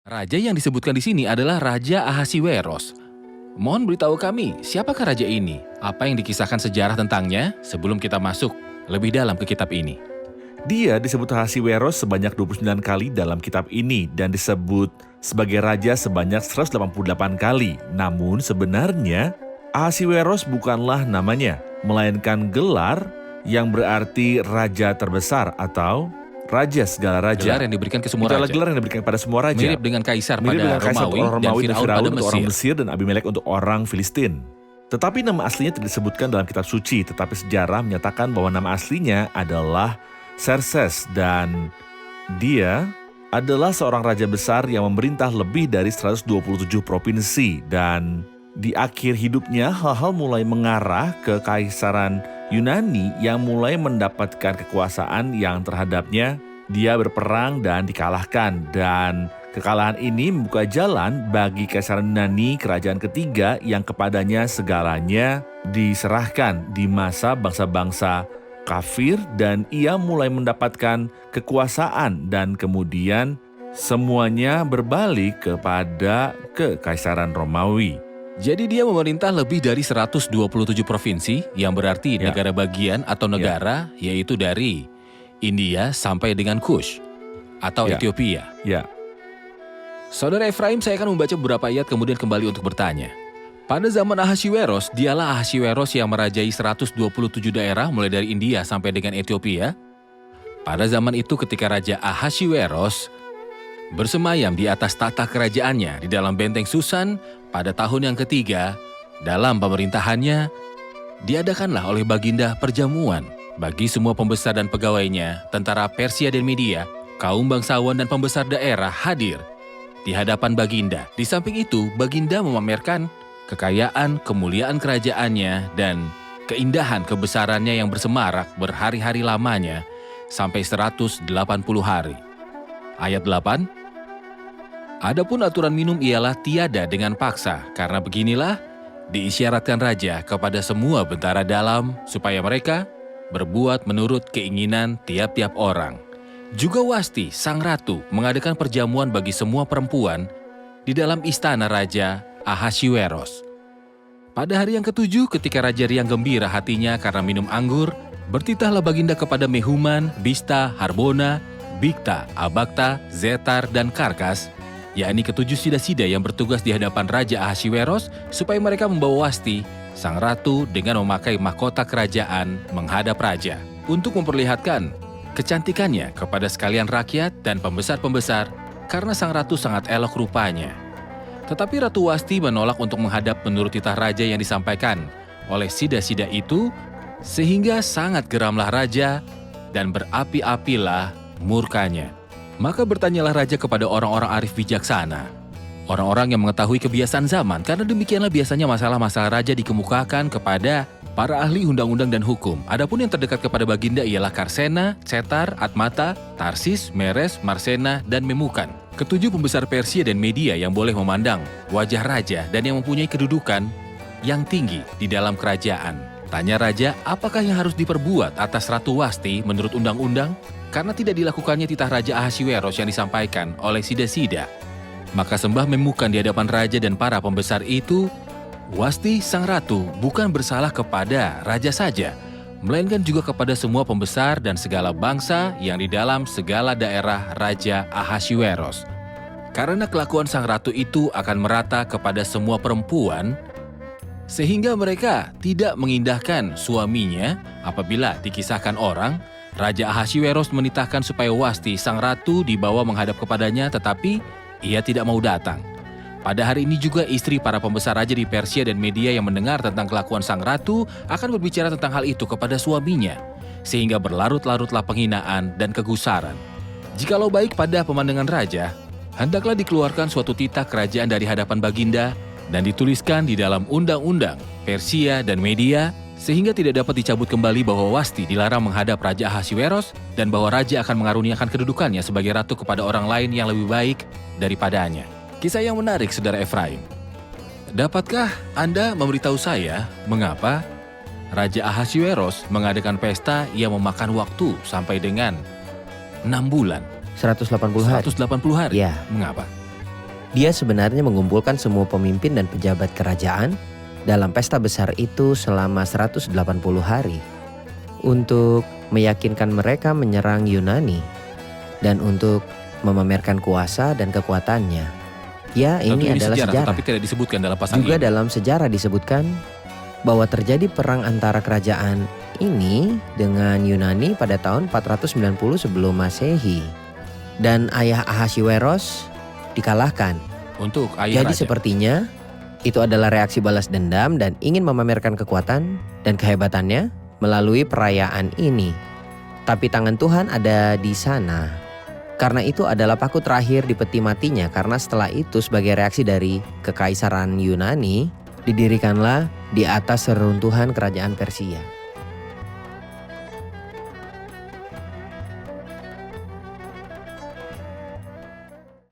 Raja yang disebutkan di sini adalah Raja Ahasiweros. Mohon beritahu kami, siapakah raja ini? Apa yang dikisahkan sejarah tentangnya sebelum kita masuk lebih dalam ke kitab ini? Dia disebut Ahasiweros sebanyak 29 kali dalam kitab ini dan disebut sebagai raja sebanyak 188 kali. Namun sebenarnya Ahasiweros bukanlah namanya, melainkan gelar yang berarti raja terbesar atau raja segala raja. Gelar yang diberikan ke semua Adalah raja. gelar yang diberikan pada semua raja. Mirip dengan kaisar Mirip dengan pada kaisar Romawi, orang Romawi dan dan Firaun pada Firaun untuk orang Mesir. Mesir dan Abimelek untuk orang Filistin. Tetapi nama aslinya tidak disebutkan dalam kitab suci, tetapi sejarah menyatakan bahwa nama aslinya adalah Xerxes dan dia adalah seorang raja besar yang memerintah lebih dari 127 provinsi dan di akhir hidupnya hal-hal mulai mengarah ke kaisaran Yunani yang mulai mendapatkan kekuasaan yang terhadapnya dia berperang dan dikalahkan dan kekalahan ini membuka jalan bagi kaisaran Yunani kerajaan ketiga yang kepadanya segalanya diserahkan di masa bangsa-bangsa kafir dan ia mulai mendapatkan kekuasaan dan kemudian semuanya berbalik kepada kekaisaran Romawi. Jadi dia memerintah lebih dari 127 provinsi, yang berarti Ya. negara bagian atau negara, yaitu dari India sampai dengan Kush atau Ya. Ethiopia. Ya, Saudara Efraim, saya akan membaca beberapa ayat kemudian kembali untuk bertanya. Pada zaman Ahasiweros, dialah Ahasiweros yang merajai 127 daerah mulai dari India sampai dengan Ethiopia. Pada zaman itu ketika Raja Ahasiweros bersemayam di atas tahta kerajaannya di dalam benteng Susan pada tahun yang ketiga, dalam pemerintahannya, diadakanlah oleh Baginda perjamuan bagi semua pembesar dan pegawainya, tentara Persia dan Media, kaum bangsawan dan pembesar daerah hadir di hadapan Baginda. Di samping itu, Baginda memamerkan kekayaan, kemuliaan kerajaannya, dan keindahan kebesarannya yang bersemarak berhari-hari lamanya sampai 180 hari. Ayat 8, adapun aturan minum ialah tiada dengan paksa, karena beginilah diisyaratkan raja kepada semua bentara dalam supaya mereka berbuat menurut keinginan tiap-tiap orang. Juga Wasti, sang ratu, mengadakan perjamuan bagi semua perempuan di dalam istana Raja Ahasiweros. Pada hari yang ketujuh, ketika raja riang gembira hatinya karena minum anggur, bertitahlah Baginda kepada Mehuman, Bista, Harbona, Bigta, Abagta, Zetar, dan Karkas, yakni ketujuh sida-sida yang bertugas di hadapan Raja Ahasiweros, supaya mereka membawa Wasti, sang ratu, dengan memakai mahkota kerajaan menghadap raja, untuk memperlihatkan kecantikannya kepada sekalian rakyat dan pembesar-pembesar, karena sang ratu sangat elok rupanya. Tetapi Ratu Wasti menolak untuk menghadap menurut titah raja yang disampaikan oleh sida-sida itu, sehingga sangat geramlah raja dan berapi-apilah murkanya. Maka bertanyalah raja kepada orang-orang arif bijaksana, orang-orang yang mengetahui kebiasaan zaman, karena demikianlah biasanya masalah-masalah raja dikemukakan kepada para ahli undang-undang dan hukum. Adapun yang terdekat kepada Baginda ialah Karsena, Cetar, Atmata, Tarsis, Meres, Marsena, dan Memukan. Ketujuh pembesar Persia dan Media yang boleh memandang wajah raja dan yang mempunyai kedudukan yang tinggi di dalam kerajaan. Tanya raja, apakah yang harus diperbuat atas Ratu Wasti menurut undang-undang? Karena tidak dilakukannya titah Raja Ahasiweros yang disampaikan oleh sida-sida. Maka sembah Memukan di hadapan raja dan para pembesar itu, Wasti sang ratu bukan bersalah kepada raja saja, melainkan juga kepada semua pembesar dan segala bangsa yang di dalam segala daerah Raja Ahasiweros. Karena kelakuan sang ratu itu akan merata kepada semua perempuan, sehingga mereka tidak mengindahkan suaminya. Apabila dikisahkan orang, Raja Ahasiweros menitahkan supaya Wasti sang ratu dibawa menghadap kepadanya, tetapi ia tidak mau datang. Pada hari ini juga istri para pembesar raja di Persia dan Media yang mendengar tentang kelakuan sang ratu akan berbicara tentang hal itu kepada suaminya, sehingga berlarut-larutlah penghinaan dan kegusaran. Jikalau baik pada pemandangan raja, hendaklah dikeluarkan suatu titah kerajaan dari hadapan Baginda dan dituliskan di dalam undang-undang Persia dan Media, sehingga tidak dapat dicabut kembali bahwa Wasti dilarang menghadap Raja Ahasiweros dan bahwa raja akan mengaruniakan kedudukannya sebagai ratu kepada orang lain yang lebih baik daripadanya. Kisah yang menarik, saudara Efraim. Dapatkah Anda memberitahu saya mengapa Raja Ahasiweros mengadakan pesta yang memakan waktu sampai dengan 6 bulan? 180 hari. 180 hari? Ya. Mengapa? Dia sebenarnya mengumpulkan semua pemimpin dan pejabat kerajaan dalam pesta besar itu selama 180 hari untuk meyakinkan mereka menyerang Yunani dan untuk memamerkan kuasa dan kekuatannya. Ya, Tentu ini adalah sejarah. Tetapi tidak disebutkan dalam pasal Juga ini. dalam sejarah disebutkan bahwa terjadi perang antara kerajaan ini dengan Yunani pada tahun 490 sebelum Masehi. Dan ayah Ahasiweros dikalahkan. Untuk ayah Jadi raja. sepertinya itu adalah reaksi balas dendam dan ingin memamerkan kekuatan dan kehebatannya melalui perayaan ini. Tapi tangan Tuhan ada di sana. Karena itu adalah paku terakhir di peti matinya, karena setelah itu sebagai reaksi dari kekaisaran Yunani, didirikanlah di atas reruntuhan kerajaan Persia.